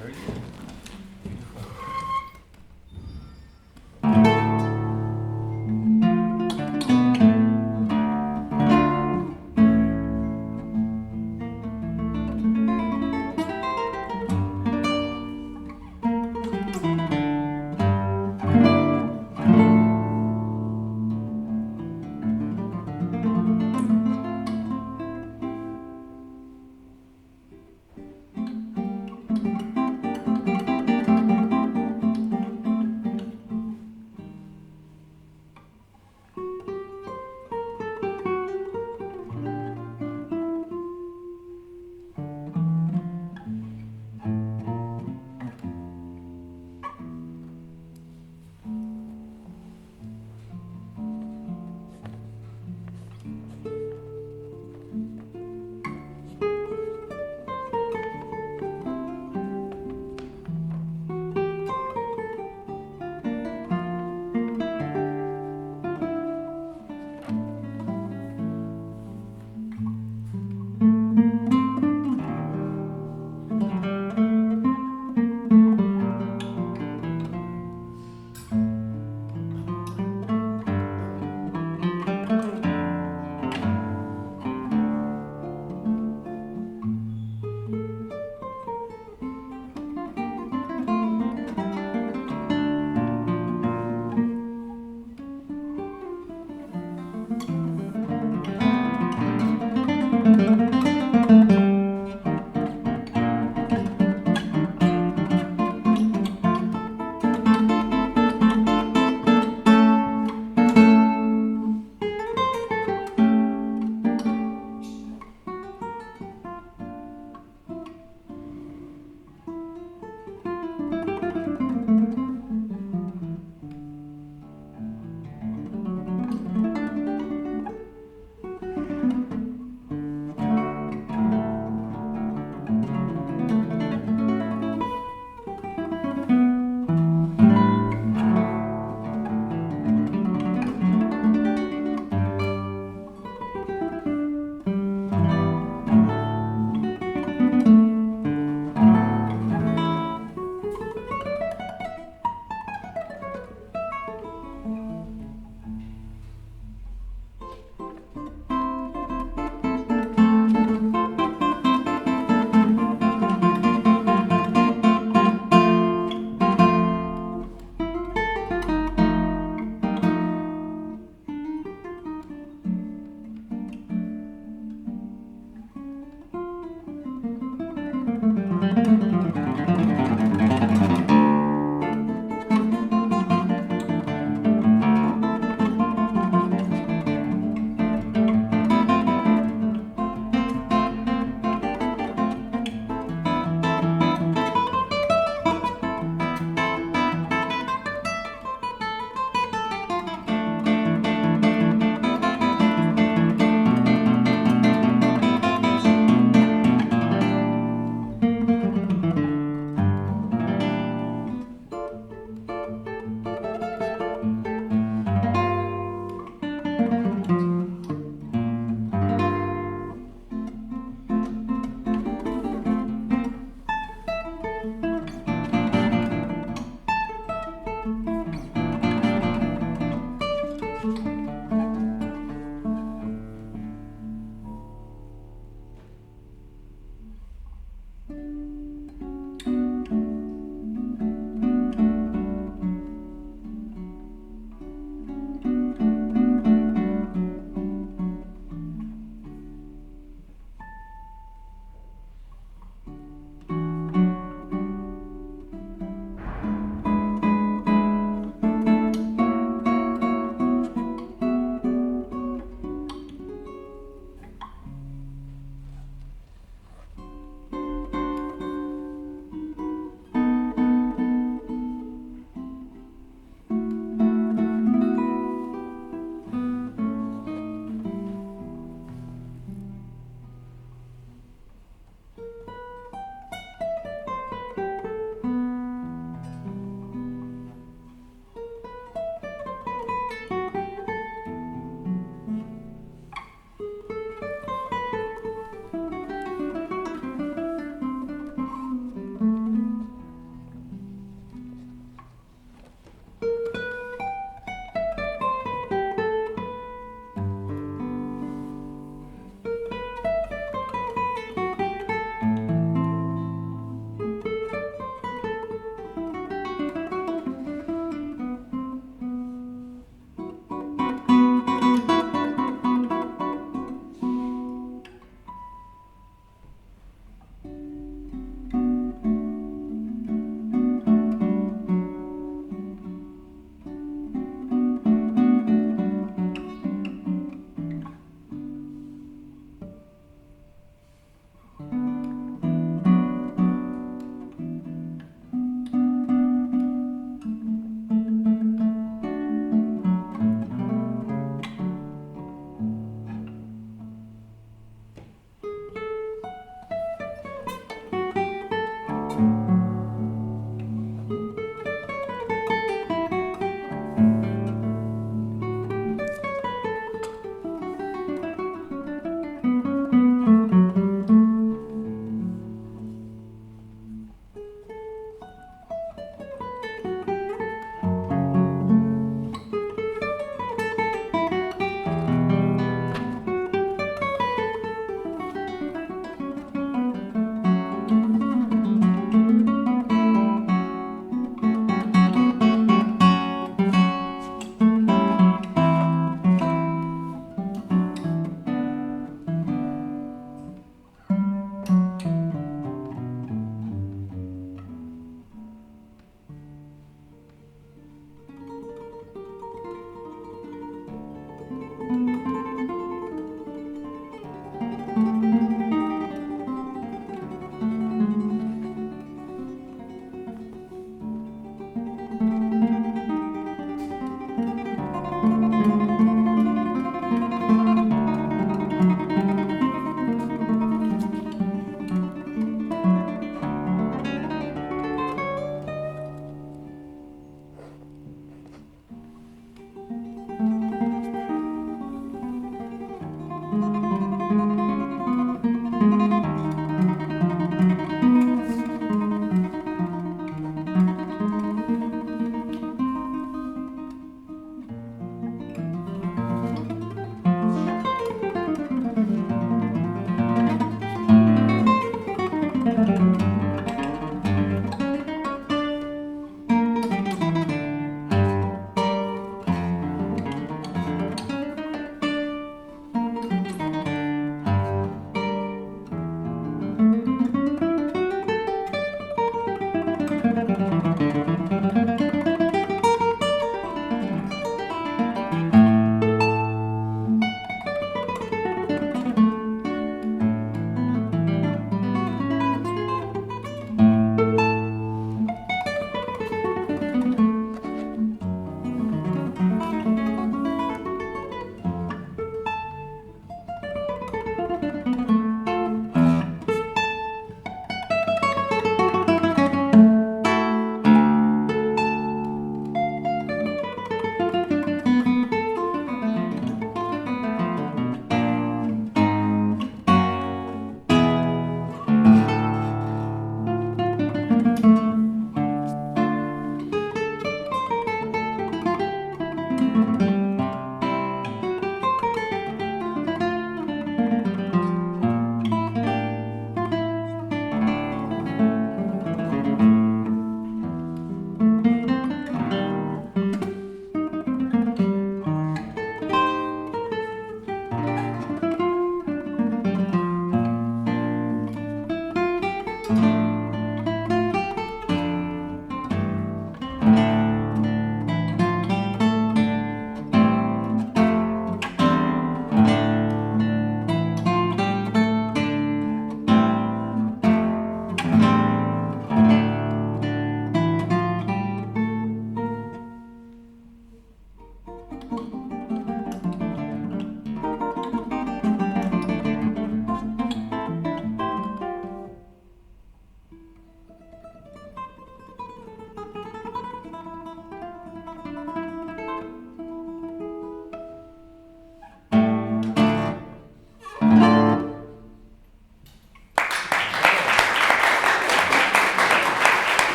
Very good. Beautiful.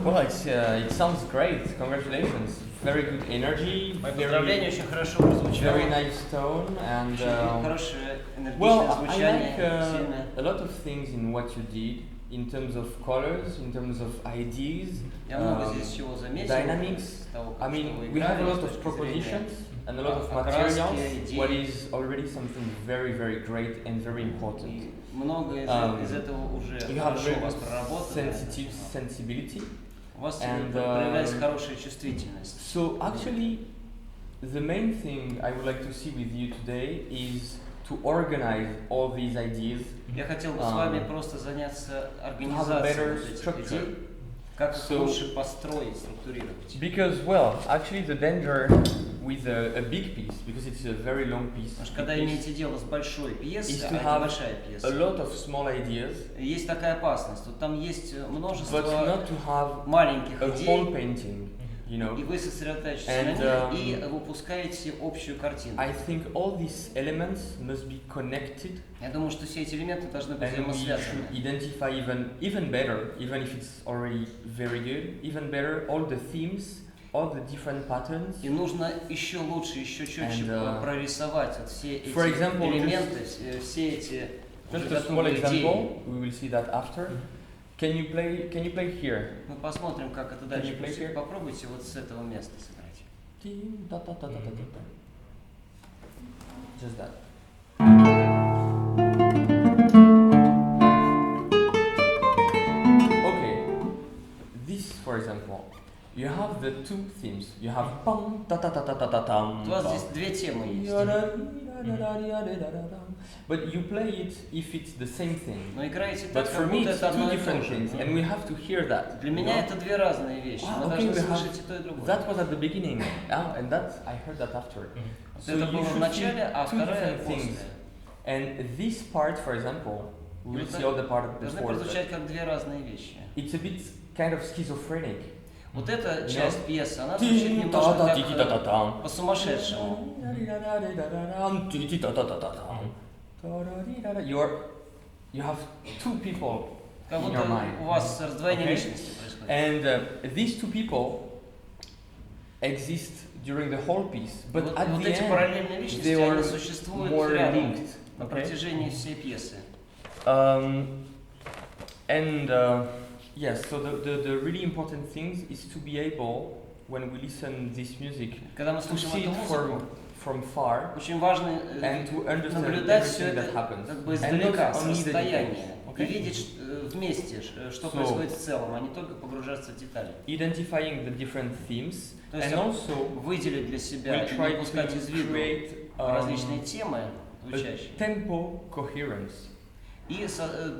Well, it sounds great. Congratulations. Very good energy. Мои поздравления, очень хорошо прозвучало. Very nice tone and. Хорошее Well, энергичное I звучание, like сильное. a lot of things in what you did, in terms of colors, in terms of ideas, Я много здесь всего заметил. dynamics. I mean, we have a lot of propositions and a lot of materials, what is already something very, very great and very important. Много из этого уже хорошо у вас проработано. Sensibility. У вас проявляется хорошая чувствительность. So actually, the main thing I would like to see with you today is to organize all these ideas. Я хотел бы с вами просто заняться организацией этих идей, как их лучше построить, структурировать. Because, well, actually the danger with a big piece, because it's a very long piece, потому что когда имеете дело с большой пьесой, is а to это have большая пьеса, a lot of small ideas, есть такая опасность, вот там есть множество but not to have маленьких a идей, whole painting, you know. и вы сосредотачиваетесь на них и выпускаете общую картину. I think all these elements must be connected. Я думаю, что все эти элементы должны быть And we взаимосвязаны. should identify even better, even if it's already very good, even better all the themes, all the different patterns. И нужно еще лучше, еще четче прорисовать вот все эти example, элементы, все эти just a small example. We will see that after. Can you play here? Мы посмотрим, как это дальше. Попробуйте вот с этого места сыграть. Just that. Okay, this for example, you have the two themes. You have pam ta ta ta ta ta ta tam. У вас здесь две темы есть. But you play it if it's the same thing. Но играете But так, for как me будто it's это одно two и то different же. things, and we have to hear that. Для меня это две разные вещи. Мы Okay, должны слышать и то, и другое. that was at the beginning, and that I heard that after. So Это you было в should начале, а see two второе different после. things. And this part, for example, we will see all the part Должны before. прозвучать как две разные вещи. It's a bit kind of schizophrenic. Вот эта часть пьесы, она звучит немножко как по-сумасшедшему. You have two people Как in your будто mind. у вас раздвоение личности происходит. And these two people exist during the whole piece, but Вот, at вот the эти end параллельные личности, they они are существуют more рядом linked. на протяжении всей пьесы. Yes, so the really important thing is to be able, when we listen this music, Когда мы to слушаем see эту it музыку, from far очень важно and to understand наблюдать все everything это that happens. как бы And издалека, not с only the расстояния, details, и okay? видеть вместе, что происходит в целом, а не только погружаться в детали. Identifying the different themes, То есть and also выделить для себя we'll и try не упускать to из виду create различные темы a звучащие. tempo coherence И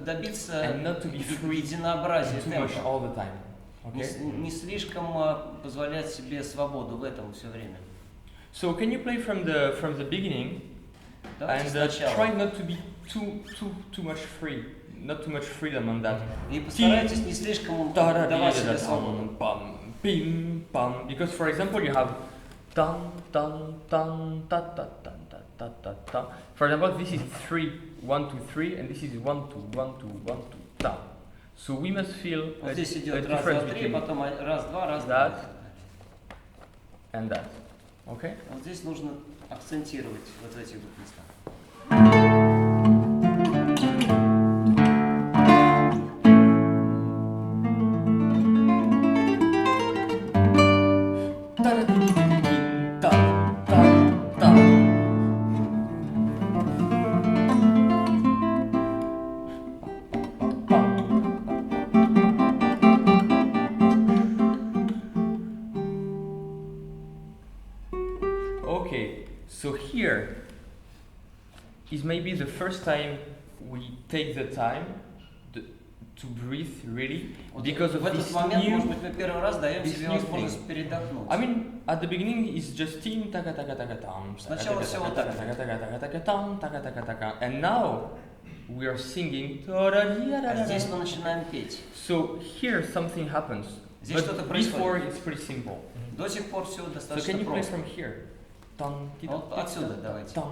добиться and not to be free единообразия too much темпа. all the time. Okay? Не слишком позволять себе свободу в этом все время. So can you play from the beginning Давайте and сначала. try not to be too much free, not too much freedom on that. И постарайтесь не слишком давать себе свободу. Bim, bam. Because for example you have tan tan tan ta ta ta ta ta ta ta. For example, this is 3 1 2 3, and this is 1 2 1 2 1 2 ta. So we must feel Вот a здесь идет раз, difference два, три, between потом раз, два, раз, that два. and that. Okay? Вот здесь нужно акцентировать вот в этих двух местах. Okay, so here is maybe the first time we take the time to breathe really, because of в этот this момент, может new. быть, мы первый раз даем this себе new возможность thing. передохнуть. I mean, at the beginning it's just tin taka taka taka tam. Сначала всё вот так. Taka taka taka taka tam taka taka taka, and now we are singing. А здесь мы начинаем петь. So here something happens. Здесь что-то But происходит. before it's pretty simple. До сих пор все So достаточно can you play просто. from here? Tan, ti, Вот ta, отсюда ta, давайте. tan.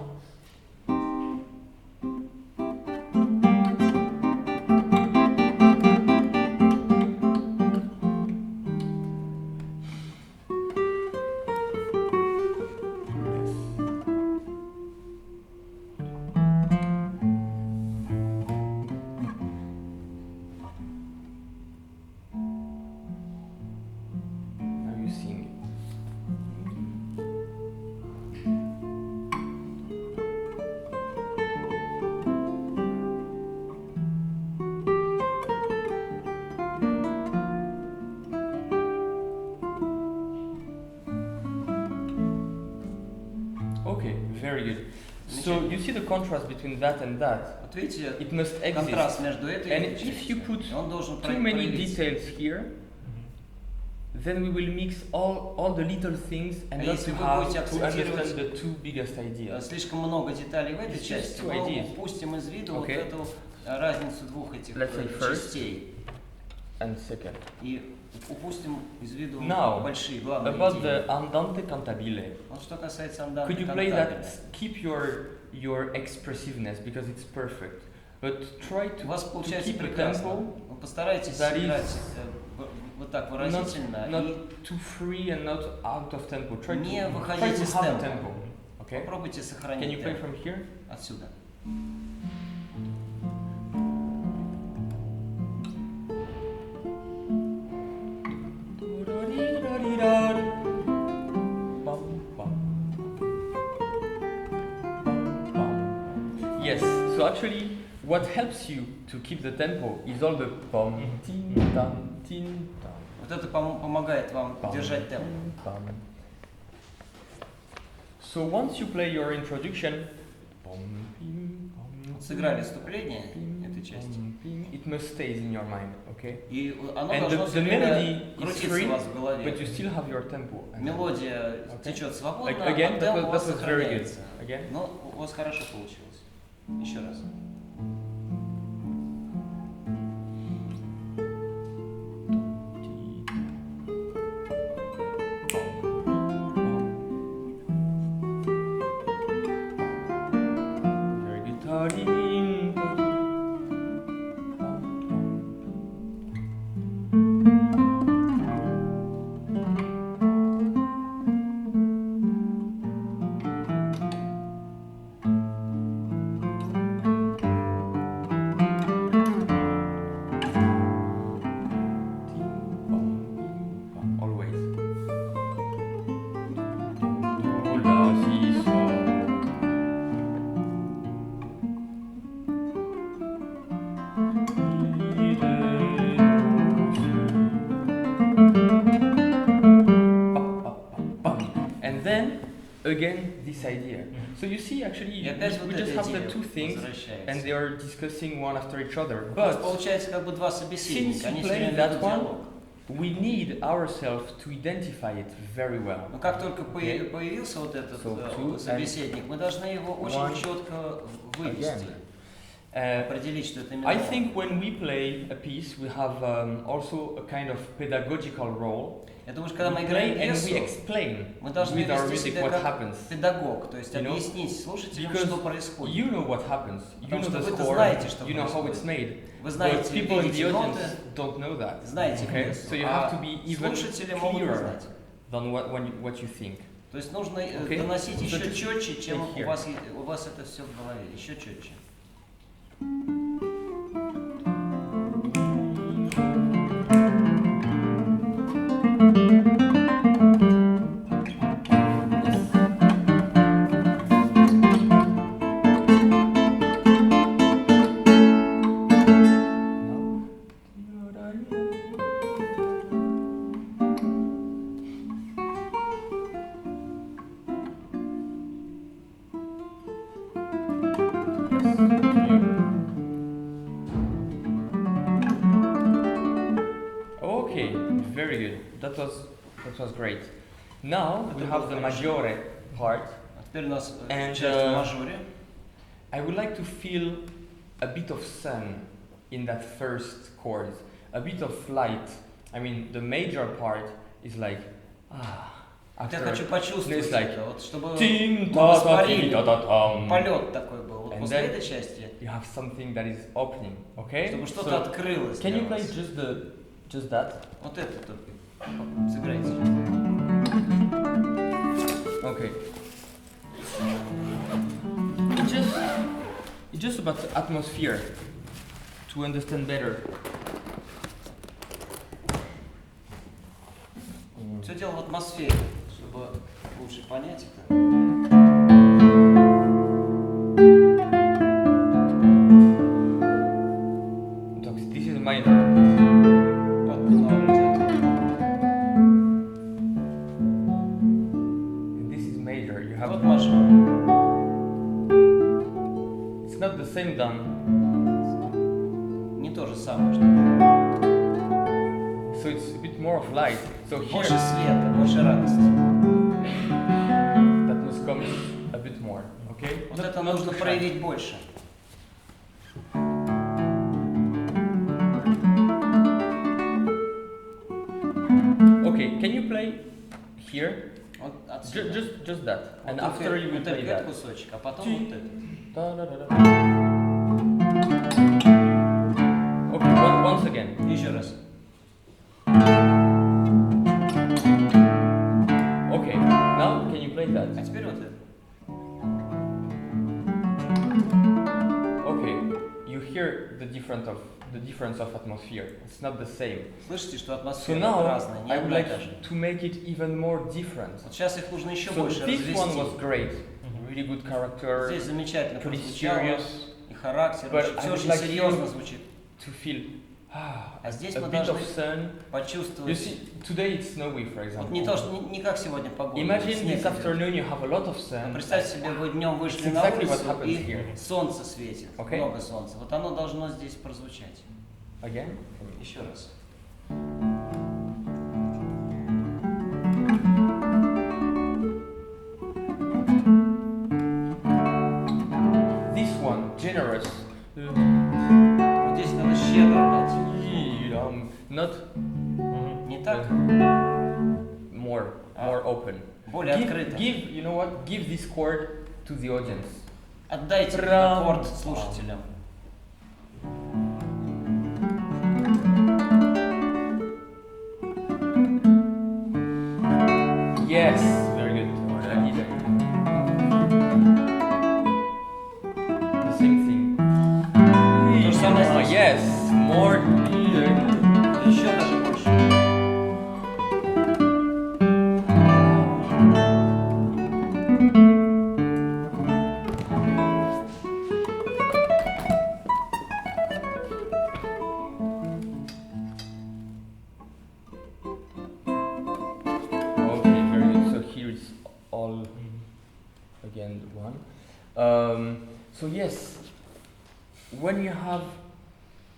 very good. So you see the contrast between that and that. Вот видите, It must контраст exist. между этой And и этой if частью. you put И он должен too many проявиться. details here, then we will mix all the little things and А not если to вы have будете to understand акцентировать the two biggest ideas. слишком много деталей в этой It's just части, two мы ideas. упустим из виду вот Okay. эту разницу двух этих Let's say first. частей. And second. И упустим из виду Now, большие, главные about идеи. the andante cantabile. Вот что касается анданте Could you play кантабеля. that? Keep your expressiveness because it's perfect, but try У вас to получается keep a прекрасно. tempo Вы постарайтесь that is играть вот так выразительно not и too free and not out of tempo. Try не to выходить из have a темпа. tempo. Okay? Попробуйте Can сохранить you play темп from here? отсюда. Yes, so actually what helps you to keep the tempo is all the pom, tin, tan, tin, tan, Вот это помогает вам pam, держать темп. pam. So once you play your introduction, pom, pim, pom, Сыграли вступление pim, этой части. pom, pim, it must stay in your mind, okay? И оно And должно the все время melody is крутиться free, у вас в голове. but you still have your tempo. Мелодия Okay. течет свободно, Like, а again, темп у вас that was very good. сохраняется. Again. Но у вас хорошо получилось. Еще раз. Very good. Ta-ding, always. Do, la, si, sol. And then again this idea. So you see, actually, И опять вот we эта just have the идея two things, возвращается. and they are discussing one after each other. У вас But получается как бы два since собеседника, you они все play время that ведут one, диалог. we need ourselves to identify it very well. Но как только Okay. появился вот этот So two собеседник, мы должны его one очень четко вывести, определить, что это именно I он. think when we play a piece, we have also a kind of pedagogical role. Я думаю, что когда мы We играем play and we пьесу, explain мы должны with our вести music себя what как happens. педагог, то есть You know, объяснить слушателям, Because что происходит. you know what happens, you Потому know что the вы-то score, знаете, что you know how it's происходит. made, Вы but знаете, people in the видите audience ноты, don't know that. знаете Okay? пьесу, So you have to а be even слушатели могут не clearer знать. than what you think. То есть нужно Okay. доносить So еще just четче, чем take here. у вас это все в голове, еще четче. Okay, very good. That was great. Now we have the maggiore part. А теперь у нас And, часть в мажоре. I would like to feel a bit of sun in that first chord, a bit of light. I mean, the major part is like Я after хочу почувствовать it's like это, вот, чтобы ting мы ta ta воспарили. ti ta ta tam. Полет такой был. Вот And после then этой части, You have something that is opening, okay? чтобы что-то So, открылось can для you play вас. just that? Вот это только сыграйте. Okay. It's just about the atmosphere to understand better. Все дело в атмосфере, чтобы лучше понять это. So this is minor. Вот минор идет. And this is major. You have Вот мажор. same done. Не то же самое, что So it's a bit more of light. So here больше света, больше радости. that must come a bit more. Okay? Вот Not- это not нужно too shy. проявить больше. Okay, can you play here? Вот отсюда. Just that. And Вот after you will вот play этот that. кусочек, а потом вот это. Da-da-da-da. Okay, once again. Еще раз. Okay, now can you play that? А теперь вот это. Okay, you hear the difference of atmosphere. It's not the same. Слышите, что So атмосфера now разная, не I would одна и та like же. to make it even more different. Вот сейчас их нужно еще So больше this one was развести. great, really good character, Здесь замечательно pretty прозвучало, serious. и характер, But все I would очень like серьезно you звучит. to feel А здесь a мы bit должны of sun. You почувствовать. see, today it's snowy, for Вот example. не то, что не как сегодня погода. Imagine снег this идет. afternoon you have a lot of Но sun. представьте себе, вы днем вышли It's на exactly what улицу happens и here. солнце светит, Okay. много солнца. Вот оно должно здесь прозвучать. Again? Еще раз. This one, generous. Вот здесь надо щедро дать. Not Не так? more open. Более открыто. You know what? Give this chord to the audience. Отдайте Прям. аккорд слушателям. Yes, very good. I need that. The same thing. То же самое здесь. Yes, more. Еще даже больше. Okay, very good. So here it's all again one. So yes, when you have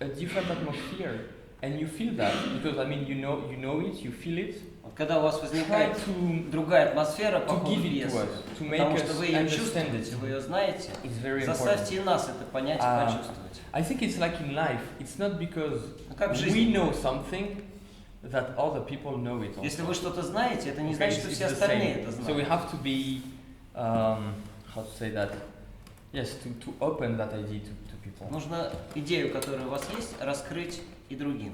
a different atmosphere and you feel that, because I mean you know it, you feel it. Вот когда у вас Try возникает to другая атмосфера по ходу give it to пьесы, us, to make потому us что вы ее understand чувствуете, it. вы ее знаете, It's very important. заставьте и нас это понять и почувствовать. I think it's like in life. It's not because Ну, как в жизни. we know something that other people know it. Если Also. вы что-то знаете, это не Okay, значит, что it's все the остальные same. это So we знают. have to be, how to say that? Yes, to open that idea to people. Нужно идею, которая у вас есть, раскрыть и другим.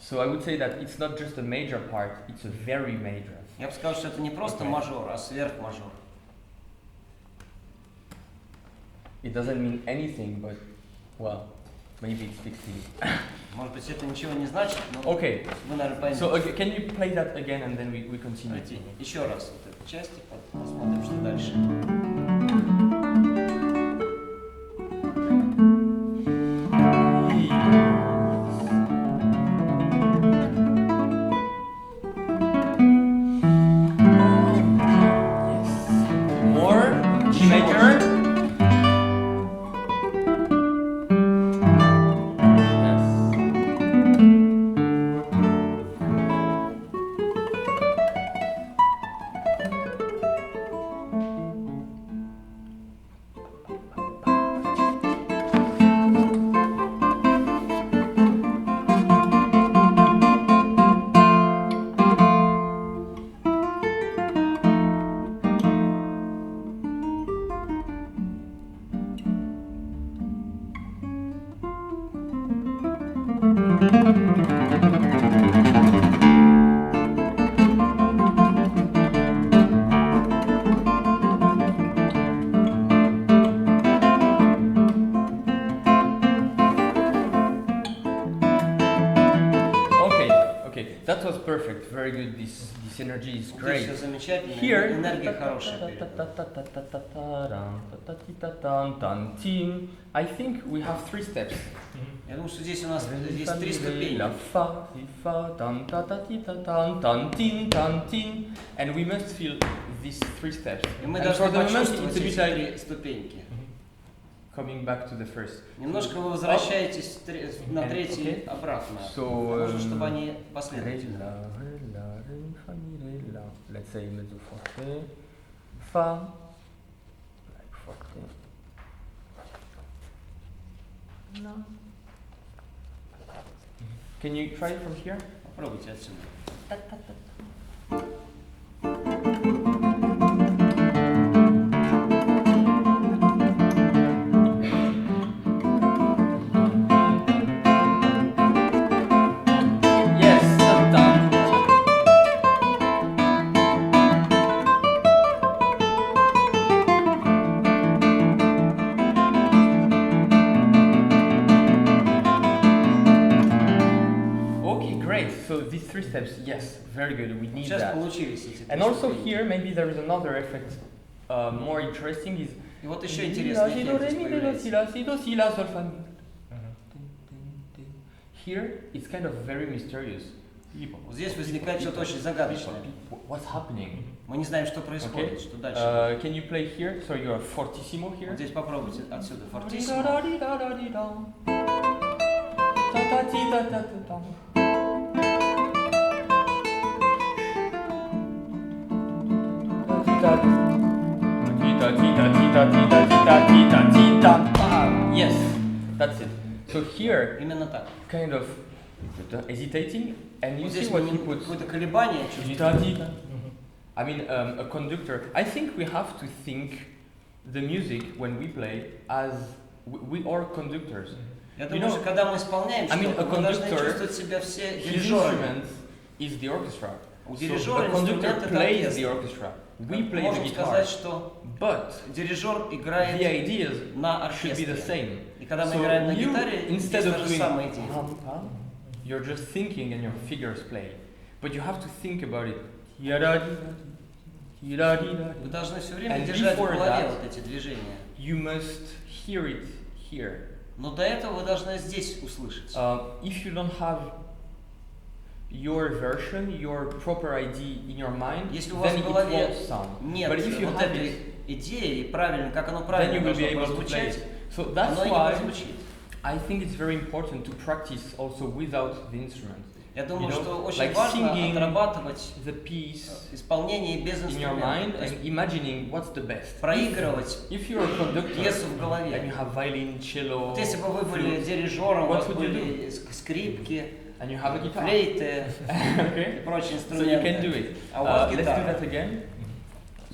So I would say that it's not just a major part; it's a very major. Я бы сказал, что это не просто Okay. мажор, а сверхмажор. It doesn't mean anything, but well, maybe it speaks to you. Может быть, это ничего не значит, но Okay. вы, наверное, поймете. So can you play that again, and then we continue? Давайте еще раз вот эту часть и посмотрим, что дальше. Yes. More G major. Yes. Okay, that was perfect. Very good. This energy is Здесь great. все замечательно, Here, энергия хорошая перед вами. I think we have 3 steps. Я думаю, что здесь у нас есть 3 ступени. And we must feel these 3 steps. И мы And должны for the moment, почувствовать it's a bit эти like 3 ступеньки. coming back to the first. Немножко вы возвращаетесь на третий обратно. Нужно, чтобы они последовательно. Let's say mezzo forte, fa, like forte, la. Can you try it from here? Попробуйте отсюда. Steps, yes, very good. We need Сейчас that. получились эти And also here, maybe there is another effect more interesting is. И вот еще интересный эффект здесь появляется. Here, it's kind of very mysterious. Вот здесь возникает что-то очень загадочное. What's happening? Мы не знаем, что происходит, что дальше. Can you play here? So you are fortissimo here. Вот здесь попробуйте отсюда fortissimo. Yes, that's it. So here, именно так. Kind of hesitating, and you вот see what he puts. Какое-то колебание чувствуется. I mean, a conductor. I think we have to think the music when we play as we are conductors. Я думаю, что когда мы исполняем что-то, мы должны чувствовать себя все дирижерами. Is the orchestra. У дирижера инструмент это оркестр. Можем сказать, что дирижер играет на оркестре. И когда мы играем на гитаре, здесь та же самая идея. You're just thinking and your fingers play. But you have to think about it. Вы должны все время держать в голове вот эти движения. You must hear it here. Но до этого вы должны здесь услышать. If you don't have your version, your proper idea in your mind, если у вас в голове нет вот этой идеи, правильно, как оно правильно должно прозвучать, so that's оно и не why прозвучит. I think it's very important to practice also without the instrument. Я думаю, что очень важно отрабатывать исполнение без инструмента. Проигрывать пьесу в голове. Вот если бы вы были дирижером, у вас были скрипки, флейты и прочие инструменты. А у вас гитара. Let's do that again.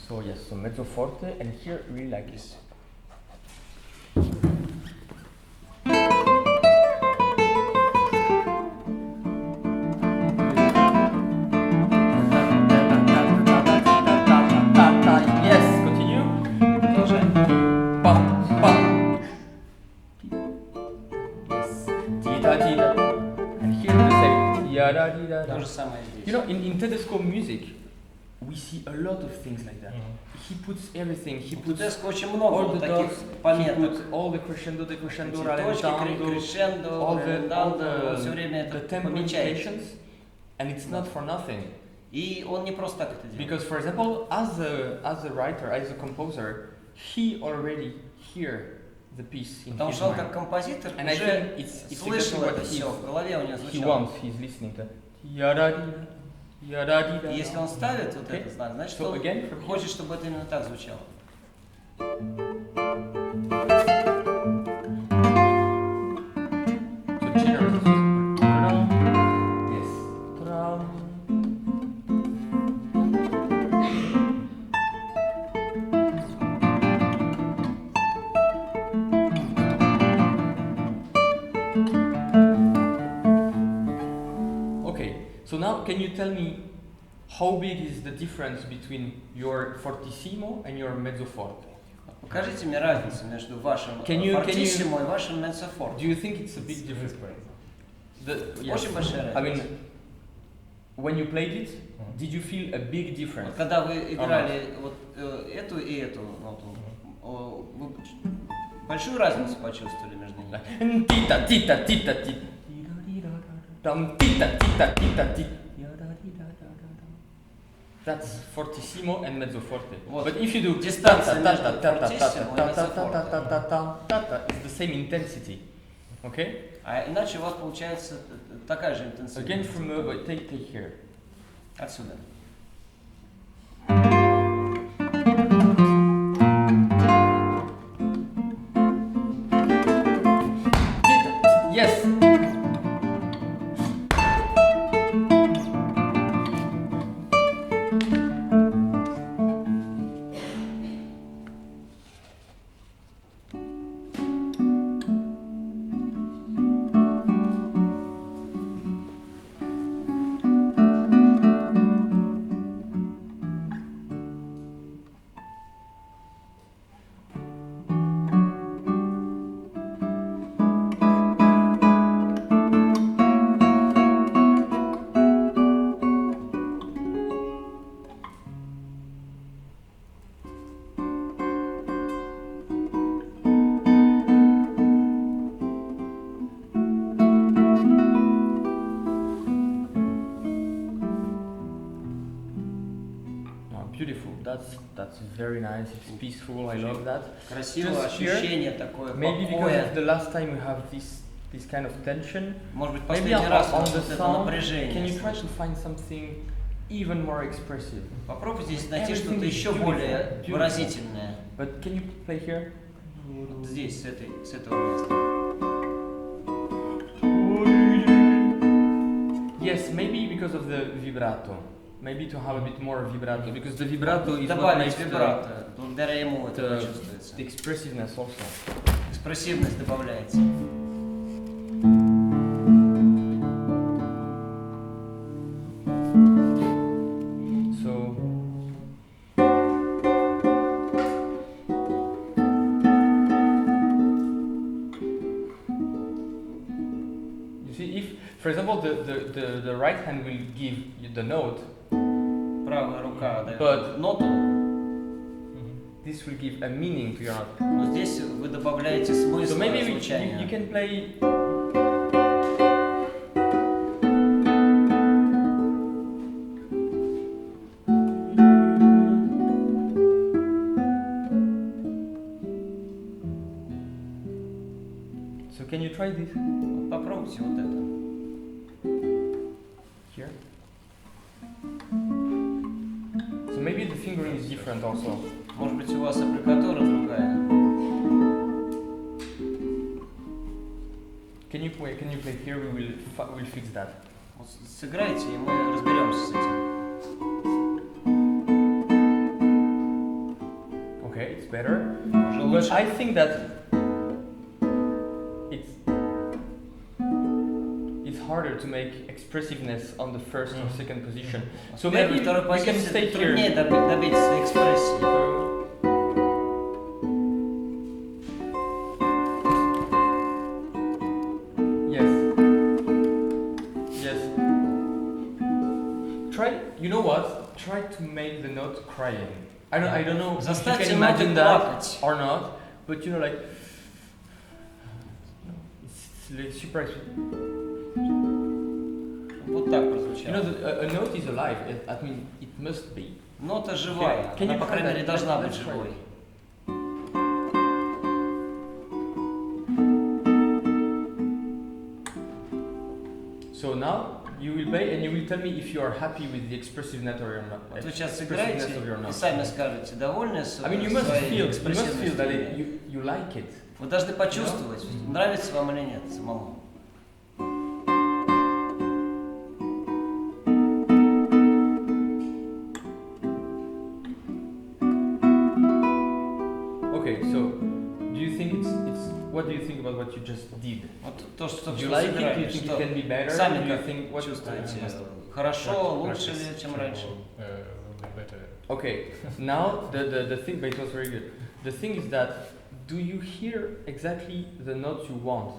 So yes, so mezzo forte, and here really like this. You know, in Tedesco music, we see a lot of things like that. He puts everything. He puts all the таких пометок. All the crescendo, the tempo imitations, and it's not for nothing. И он не просто так это делает. Because, for example, as a writer, as a composer, he already hear the piece in Потому his что он mind. как композитор And уже it's слышал exactly это все, в голове у него he звучало. wants, he's listening to. И если он ставит вот это знак, значит он хочет, чтобы это именно так звучало. So now, can you tell me how big is the difference between your fortissimo and your mezzo forte? Покажите мне разницу между вашим fortissimo и вашим mezzo forte. Do you think it's a big difference? Очень большая разница. I mean, when you played it, did you feel a big difference? Когда вы играли вот эту и эту ноту, вы большую разницу почувствовали между ними? That's fortissimo and mezzo forte. Вот. But if you do Дистанция между фортиссимо и меззо форте. it's the same intensity. Okay? А иначе у вас получается такая же Again интенсивность. from take here. Отсюда. Yes. Beautiful. That's very nice. It's peaceful. I love that. Красивое ощущение такое, Maybe because покоя. it's the last time we have this kind of tension. Может быть, Maybe последний раз on вот the это sound, напряжение. can you try to find something even more expressive? Попробуйте здесь найти Everything что-то is еще beautiful, более beautiful. выразительное. But can you play here? Вот здесь, с этого места. Yes, maybe because of the vibrato. Maybe to have a bit more vibrato, because the vibrato is what Добавить makes вибрато. Благодаря ему это чувствуется. the expressiveness also. Экспрессивность добавляется. So you see, if, for example, the right hand will give you the note, Правая рука But- дает ноту, this will give a meaning to your note. но здесь вы добавляете So смысл maybe you звучания. can play. So can you try this Попробуйте вот это. here? So maybe the fingering is different also. Может быть, у вас аппликатура другая. Can you play here? We'll fix that. Вот сыграйте, и мы разберемся с этим. Okay, it's better. Уже But лучше. I think that it's harder to make expressiveness on the first or second position. So maybe Первой, второй we can позиции stay труднее here. добиться экспрессии. Yes. Try. You know what? Try to make the note crying. I don't know if you Заставьте can ноты imagine that плакать. or not, but you know, like it's like super. Вот так You прозвучало. know, a note is alive. I mean, it must be. Нота живая. Can you Она, по try крайней that? мере, должна Let's быть try. живой. So now you will play and you will tell me if you are happy with the expressiveness or not. Вот вы сейчас Expressiveness сыграете of your и note. сами скажете, довольны I mean, you must своей feel that экспрессивностью. you like it. Вы должны почувствовать, нравится вам или нет самому. Okay, so do you think what do you think about what you just did? Вот то, что Do you вы like it? Do сыграли, you think что it can be better? сами Do you как think what чувствуете? Practice. Хорошо, лучше ли, чем to, раньше? better. Okay, now the thing, but it was very good. The thing is that do you hear exactly the notes you want?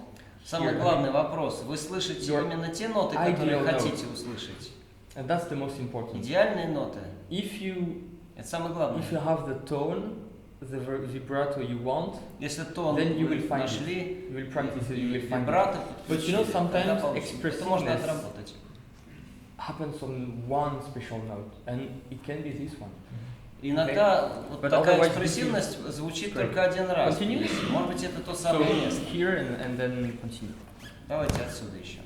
Самый Here, главный вопрос. Вы слышите Your именно те ноты, ideal которые note. хотите услышать? And that's the most important. Идеальные ноты. If you Это самое главное. have the tone, the vibrato you want, Если тон then you вы will find нашли, you will practice it, you will find it. вибрато But you know, подключили, sometimes тогда получится. Это можно expressiveness- отработать. happens on one special note, and it can be this one. Иногда вот такая экспрессивность звучит только один раз. Может быть, это то самое место. Here and then continue. Давайте отсюда еще.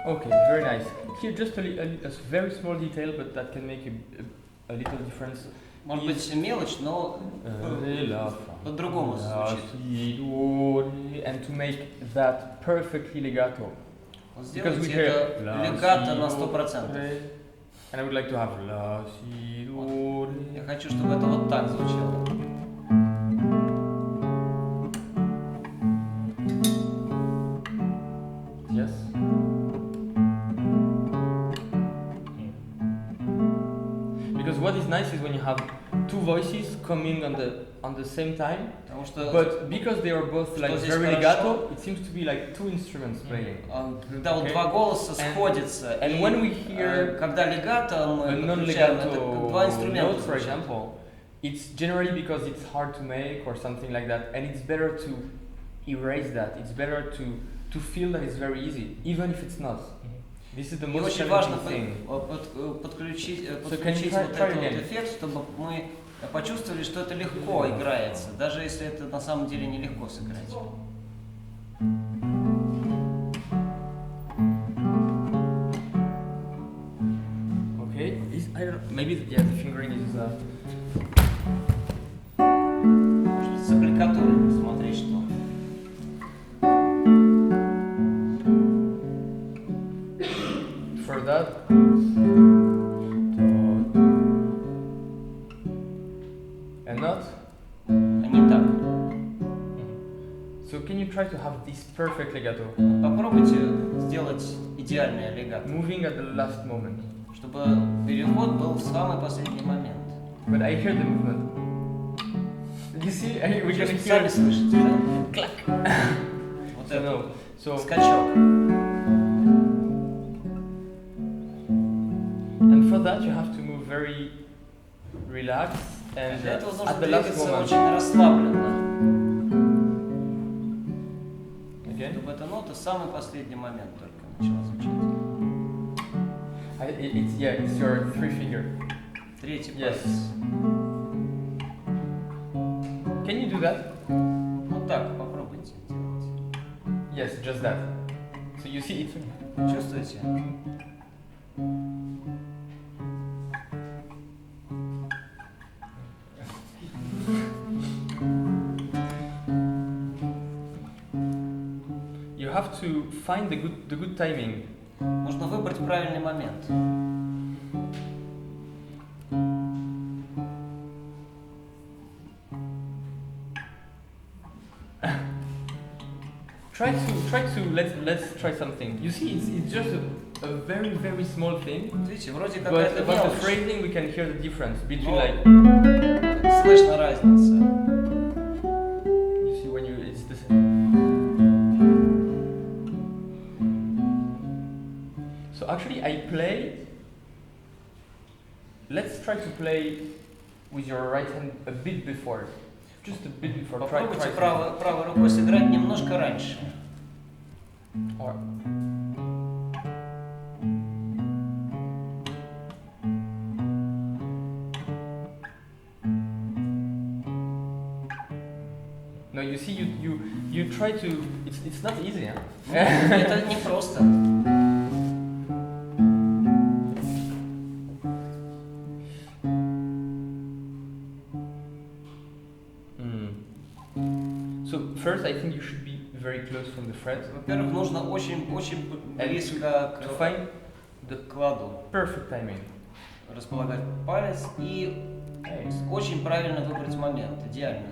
Okay, very nice. Here just a very small detail, but that can make a little difference. Может быть мелочь, но по-другому звучит. And to make that perfectly legato. Сделайте это легато на 100%. And I would like to have la, si, do, re. Я хочу, чтобы это вот так звучало. Yes. Because what is nice is when you have two voices coming on the same time, but because they are both like very legato, it seems to be like two instruments playing. Когда вот два голоса сходятся, and when we hear когда легато мы подключаем это два инструмента. For example, it's generally because it's hard to make or something like that, and it's better to erase that. It's better to feel that it's very easy, even if it's not. This is the most challenging thing. Подключить вот этот эффект, чтобы мы почувствовали, что это легко играется, даже если это на самом деле нелегко сыграть. Okay, I don't know, maybe the fingering is. Может быть, с аппликатурой посмотреть, что. For that. And not? Не так. So can you try to have this perfect legato? Попробуйте сделать идеальное легато. Moving at the last moment. Чтобы переход был в самый последний момент. But I hear the movement. You see? We can hear. Сами слышите, да? Clack. Вот это. So скачок. And for that you have to move very relaxed and at the last moment. Очень расслабленно. Again? Чтобы эта нота в самый последний момент только начала звучать. It's your 3 finger. Третий палец. Yes. Can you do that? Вот так, попробуйте делать. Yes, just that. So you see it. Чувствуете? You have to find the good timing. Нужно выбрать правильный момент. Let's try something. You see, it's just a very small thing. Видите, вроде but какая-то about the мелочь. phrasing, we can hear the difference between like. Слышно разница. You see when you it's the. actually I play. Let's try to play with your right hand a bit before. Just a bit before. Попробуйте правой рукой сыграть немножко раньше. Or no, you see, you try to. It's not easy, huh? Это не просто. So first, I think you should be very close from the fret. Во-первых, нужно очень близко к кладу. Perfect timing. Располагать палец и очень правильно выбрать момент, идеально.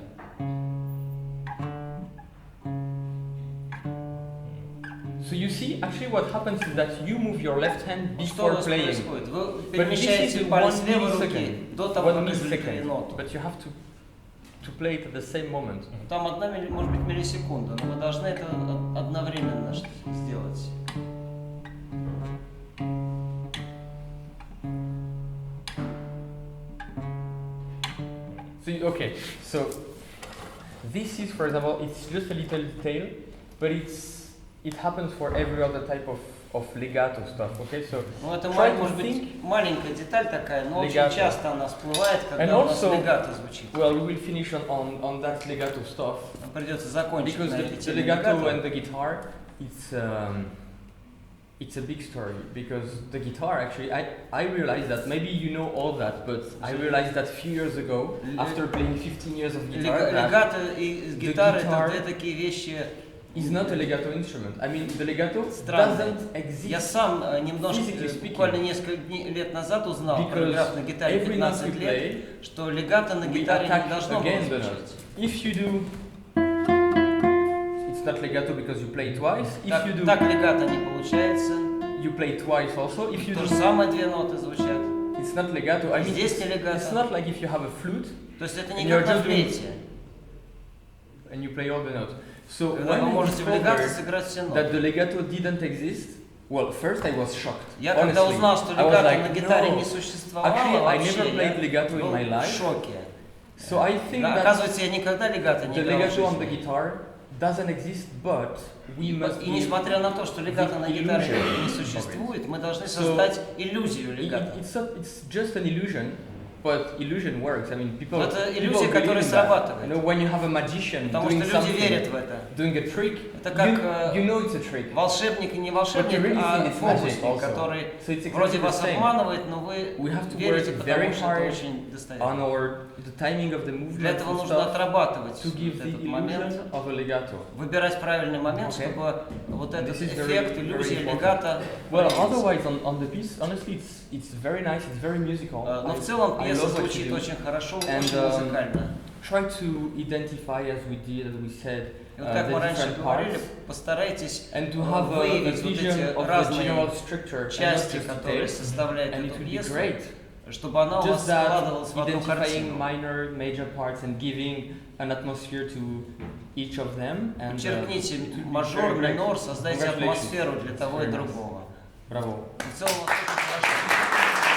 So you see, actually what happens is that you move your left hand before playing. Вы перемещаете палец левой руки до того, как извлекли ноту. But you have to play it at the same moment. Там может быть миллисекунда, но вы должны это одновременно сделать. So okay, so this is, for example, it's just a little detail, but it happens for every other type of legato stuff. Okay, so ну это может быть маленькая деталь такая, но очень часто она всплывает, когда у нас легато звучит. Well, we will finish on that legato stuff. Придется закончить на этой теме legato and the guitar, it's a big story, because the guitar actually, I realized that maybe you know all that, but I realized that a few years ago, after playing 15 years of guitar, легато и гитара это две такие вещи. Is not a legato instrument. I mean, the legato doesn't exist. Я сам немножко, буквально несколько лет назад узнал, проиграв на гитаре 15 лет, что легато на гитаре не должно было звучать. If you do, it's not legato because you play twice. If you do, так легато не получается. You play twice also. If you то do, же самое две ноты звучат. It's not legato. I mean, здесь не легато. It's not like if you have a flute. То есть это не как на флейте. And you play all the notes. So когда when вы можете в легато discovered сыграть все ноты. that the legato didn't exist, well, first I was shocked. Я когда узнал, что легато на гитаре не существовало, actually, I never played legato in my life. В шоке. So I think that оказывается, я никогда легато не играл. The legato on the guitar doesn't exist, but we must. И несмотря на то, что легато на гитаре не существует, мы должны создать иллюзию легато. It's just an illusion. But illusion works. I mean, people. Это иллюзия, которая срабатывает. You know, when you have a magician Потому doing что люди something, верят в это. doing a trick, это как you know it's a trick. Волшебник и не волшебник, а фокусник, который вроде вас обманывает, но вы верите, потому что это очень достоверно. Для этого нужно отрабатывать этот момент, выбирать правильный момент, чтобы вот этот эффект, иллюзия, легато. Well, otherwise on the piece, honestly, it's very nice, it's very musical. Но в целом пьеса звучит очень хорошо, очень музыкально. Try to identify, as we did, as we said, как мы раньше говорили, постарайтесь выявить вот эти разные части, которые составляют эту пьесу, чтобы она у вас складывалась в одну картину. Minor, major parts and giving an atmosphere to each of them. Подчеркните мажор, минор, создайте атмосферу для того и другого. Браво. В целом, очень хорошо.